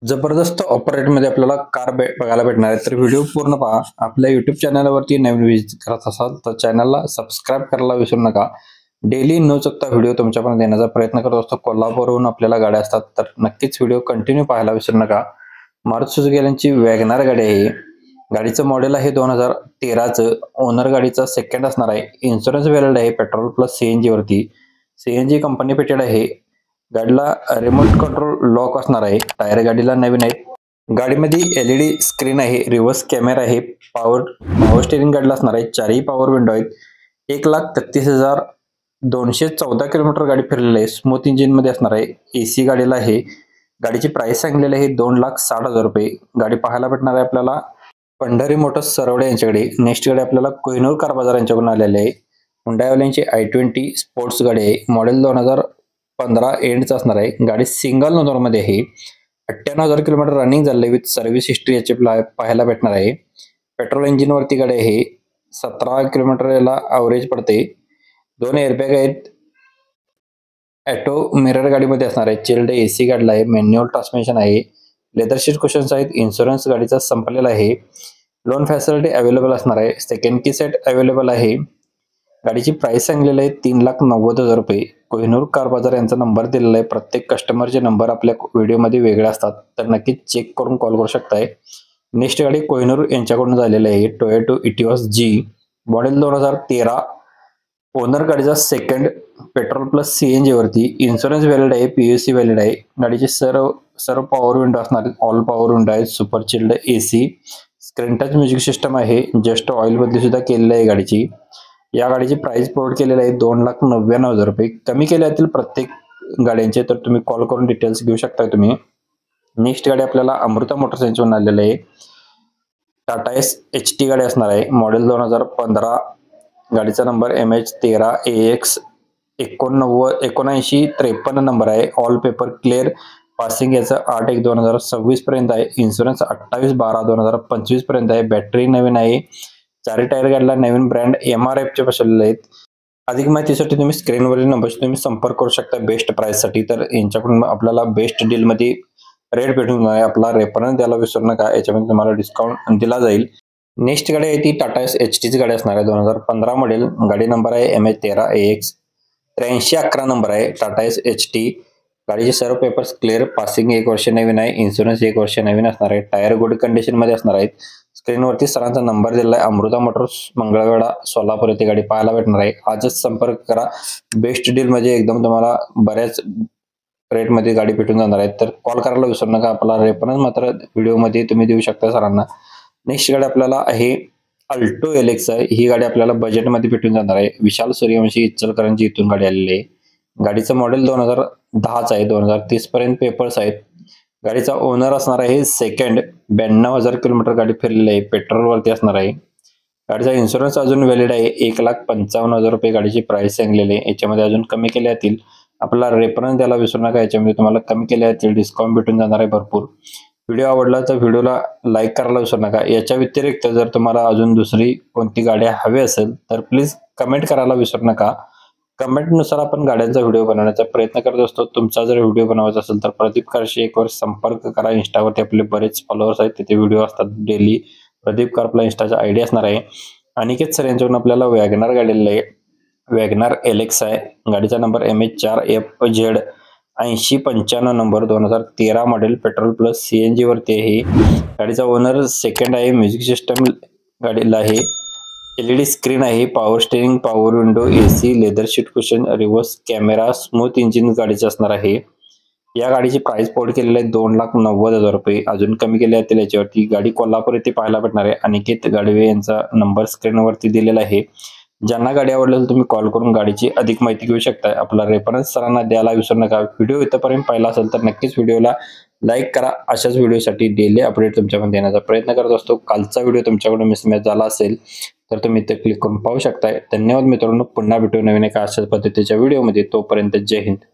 जबरदस्त ऑफर रेटमध्ये आपल्याला कार बघायला भेटणार आहे, तर व्हिडिओ पूर्ण पहा। आपल्या YouTube चॅनलवरती नवीन विजिट करत असाल तर चॅनलला सबस्क्राईब करायला विसरू नका। डेली न चुकता व्हिडिओ तुमच्यापर्यंत देण्याचा प्रयत्न करत असतो। कोल्हापूरहून आपल्याला गाड्या असतात तर नक्कीच व्हिडिओ कंटिन्यू पाहायला विसरू नका। मारुती सुझुकी यांची वॅगनार गाडी आहे। गाडीचं मॉडेल आहे 2013चं। ओनर गाडीचा सेकंड असणार आहे। इन्शुरन्स व्हॅलिड आहे पेट्रोल प्लस सीएनजी वरती। सीएनजी कंपनी फिटेड आहे। गाडीला रिमोट कंट्रोल लॉक असणार आहे। टायर गाडीला नवीन आहेत। गाडीमध्ये एलईडी स्क्रीन आहे, रिव्हर्स कॅमेरा आहे, पॉवर स्टीअरिंग गाडीला असणार आहे। चारही पॉवर विंडो आहेत। 1,33,214 किलोमीटर गाडी फिरलेली आहे। स्मूथ इंजिन मध्ये असणार आहे। एसी गाडीला आहे। गाडीची प्राइस सांगलेली आहे 2,60,000 रुपये। गाडी पाहायला भेटणार आहे आपल्याला पंढरी मोटर्स सरवडे यांच्याकडे। नेक्स्ट गाडी आपल्याला कोहिनूर कार बाजार यांच्याकडून आलेली आहे। हुंडाईवाल्यांची i20 स्पोर्ट्स गाडी आहे। मॉडेल 2015 एंडचा असणार आहे। गाडी सिंगल ओनर मध्ये आहे। 98,000 किलोमीटर रनिंग झाले विथ सर्व्हिस हिस्ट्री याची पाहायला भेटणार आहे। पेट्रोल इंजिन वरती गाडी आहे। 17 किलोमीटर याला ॲव्हरेज पडते। 2 एअरबॅग आहेत। ऑटो मिरर गाडीमध्ये असणार आहे। चिल्ड एसी गाडीला आहे। मॅन्युअल ट्रान्समिशन आहे। लेदर शीट कुशन्स आहेत। इन्शुरन्स गाडीचा संपलेला आहे। लोन फॅसिलिटी अवेलेबल असणार आहे। सेकंड की सेट अवेलेबल आहे। गाडीची प्राइस सांगलेली आहे 3,90,000 रुपये। कोहिनूर कार बाजार यांचा नंबर दिलेला आहे। प्रत्येक कस्टमरचे नंबर आपल्या व्हिडिओमध्ये वेगळे असतात तर नक्कीच चेक करून कॉल करू शकताय। नेक्स्ट गाडी कोहिनूर यांच्याकडून झालेली आहे टोयोटा इटिओस जी। मॉडेल 2013। ओनर गाडीचा सेकंड पेट्रोल प्लस सीएनजी वरती। इन्शुरन्स व्हॅलिड आहे, पीयूसी व्हॅलिड आहे। गाडीची सर्व पॉवर विंडो असणार, ऑल पॉवर विंडो आहे। Super chilled AC, screen touch music system आहे। जस्ट ऑइल बदली सुद्धा केलेली आहे गाडीची। या गाडीची प्राइस पोर्ट केलेली आहे 2,99,000 रुपये। कमी केले असतील प्रत्येक गाड्यांचे तर तुम्ही कॉल करून डिटेल्स घेऊ शकता तुम्ही। नेक्स्ट गाडी आपल्याला अमृता मोटर्स यांच्याकडून आलेली आहे। टाटा एस HT गाडी असणार आहे। मॉडेल 2015। गाडीचा नंबर MH13AX 7953 नंबर आहे। All paper clear. पासिंग याचं 8/1/2026 पर्यंत आहे। इन्शुरन्स 28/12/2025 पर्यंत आहे। बॅटरी नवीन आहे। चारही टायर गाडीला नवीन ब्रँड MRF चे बसवलेले आहेत। अधिक माहितीसाठी तुम्ही स्क्रीनवरील नंबरशी तुम्ही संपर्क करू शकता बेस्ट प्राइस साठी। तर यांच्याकडून आपल्याला बेस्ट डील मध्ये रेट भेटून जाईल। आपला रेफरन्स द्यायला विसरू नका, याच्यामध्ये तुम्हाला डिस्काउंट दिला जाईल। नेक्स्ट गाडी आहे ती टाटा एस HT ची गाडी असणार आहे। 2015 मॉडेल। गाडी नंबर आहे MH13AX 8311 नंबर आहे। Tata S HT। गाडीचे सर्व पेपर्स क्लिअर। पासिंग 1 वर्ष नवीन आहे। इन्शुरन्स 1 वर्ष नवीन असणार आहे। टायर गुड कंडिशन मध्ये असणार आहेत। स्क्रीनवरती सरांचा नंबर दिलेला आहे। अमृता मोटर्स मंगळवेढा सोलापूर येथे गाडी पाहायला भेटणार आहे। आजच संपर्क करा। बेस्ट डील म्हणजे एकदम तुम्हाला बऱ्याच रेट मध्ये गाडी भेटून जाणार आहे, तर कॉल करायला विसरू नका। आपला रेफरन्स मात्र व्हिडिओ मध्ये तुम्ही देऊ शकता सरांना। नेक्स्ट गाडी आपल्याला आहे अल्टो LX आहे। ही गाडी आपल्याला बजेट मध्ये भेटून जाणार आहे। विशाल सूर्यवंशी इचलकरंजी इथून गाडी आलेली आहे। गाडीचं मॉडेल 2010 आहे। 2030 पर्यंत पेपर्स आहेत। गाडीचा ओनर असणार आहे सेकंड। 92,000 किलोमीटर गाडी फिरलेली आहे। पेट्रोल वरती असणार आहे। गाडीचा इन्शुरन्स अजून व्हॅलिड आहे। 1,55,000 रुपये गाडीची प्राइस सांगलेली आहे। याच्यामध्ये अजून कमी केले जातील। आपला रेफरन्स द्यायला विसरू नका, याच्यामध्ये तुम्हाला कमी केले जातील, डिस्काउंट भेटून जाणार आहे भरपूर। व्हिडिओ आवडला तर व्हिडिओला लाईक करायला विसरू नका। याच्या व्यतिरिक्त जर तुम्हाला अजून दुसरी कोणती गाडी हवी असेल तर प्लीज कमेंट करायला विसरू नका। कमेंटनुसार आपण गाड्यांचा व्हिडिओ बनवण्याचा प्रयत्न करत असतो। तुमचा जर व्हिडिओ बनवायचा असेल तर प्रदीप कारशी एकवर संपर्क करा। इंस्टावरती आपले बरेच फॉलोअर्स आहेत, तिथे व्हिडिओ असतात डेली। प्रदीप कार आपला इंस्टाचा आयडी असणार आहे। अनिकेत सर यांच्याकडून आपल्याला वॅगनार गाडीला आहे। वॅगनार LX आहे। गाडीचा number MH4FZ 8095 number. 2013 model. Petrol plus CNG वरती आहे। गाडीचा ओनर सेकंड आहे। म्युझिक सिस्टम गाडीला आहे। एलईडी स्क्रीन आहे। Power steering, power window, AC, leather sheet cushion, reverse camera, smooth engine गाडीचे असणार आहे। या गाडीची प्राइस पोर्ट केलेली आहे 2,90,000 रुपये। अजून कमी केले जातील याच्यावरती। गाडी कोल्हापूर येथे पाहायला भेटणार आहे। अनिकेत गाडवे यांचा नंबर स्क्रीनवरती दिलेला आहे। ज्यांना गाडी आवडली असेल तुम्ही कॉल करून गाडीची अधिक माहिती घेऊ शकता। आपला रेफरन्स सरांना द्यायला विसरू नका। व्हिडिओ इथपर्यंत पाहिला असेल तर नक्कीच व्हिडिओला लाईक करा। अशाच व्हिडिओसाठी डेली अपडेट तुमच्याकडे देण्याचा प्रयत्न करत असतो। कालचा व्हिडिओ तुमच्याकडून मिसमॅच झाला असेल तर तुम्ही इथे क्लिक करून पाहू शकताय। धन्यवाद मित्रांनो। पुन्हा भेटू नवीन एका अशाच पद्धतीच्या व्हिडिओमध्ये। तोपर्यंत जय हिंद।